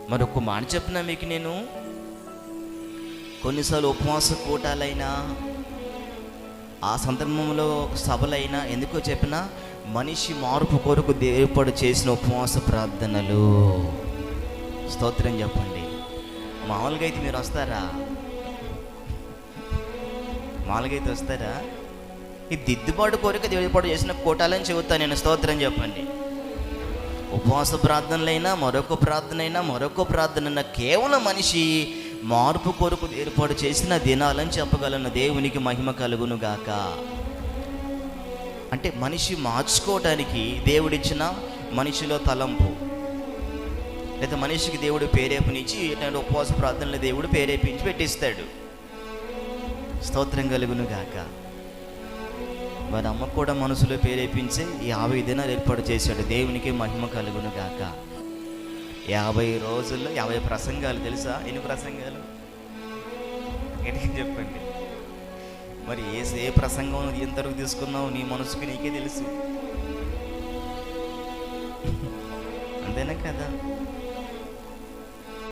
మరొక మాట చెప్పిన మీకు, నేను కొన్నిసార్లు ఉపవాస కూటాలైనా ఆ సందర్భంలో సభలైనా ఎందుకో చెప్పిన, మనిషి మార్పు కొరకు ఏర్పాటు చేసిన ఉపవాస ప్రార్థనలు. స్తోత్రం చెప్పండి. మామూలుగా అయితే మీరు వస్తారా? మామూలుగా అయితే వస్తారా? ఈ దిద్దుబాటు కొరకు ఏర్పాటు చేసిన కూటాలని చెబుతాను నేను. స్తోత్రం చెప్పండి. ఉపవాస ప్రార్థనలైనా మరొక ప్రార్థన కేవలం మనిషి మార్పు కొరకు ఏర్పాటు చేసిన దినాలని చెప్పగలను. దేవునికి మహిమ కలుగును గాక. అంటే మనిషి మార్చుకోవడానికి దేవుడిచ్చిన మనిషిలో తలంపు, లేదా మనిషికి దేవుడు ప్రేరేపణించి ఇట్లాంటి ఉపవాస ప్రార్థనలు దేవుడు ప్రేరేపించి పెట్టిస్తాడు. స్తోత్రం కలుగును గాక. వారి అమ్మ కూడా మనసులో ప్రేరేపించి 50 దినాలు ఏర్పాటు చేశాడు. దేవునికి మహిమ కలుగును గాక. 50 రోజుల్లో 50 ప్రసంగాలు. తెలుసా ఎన్ని ప్రసంగాలు? గట్టిగా చెప్పండి. మరి ఏ ప్రసంగం ఎంతవరకు తీసుకున్నావు నీ మనసుకు నీకే తెలుసు. అంతేనా కదా?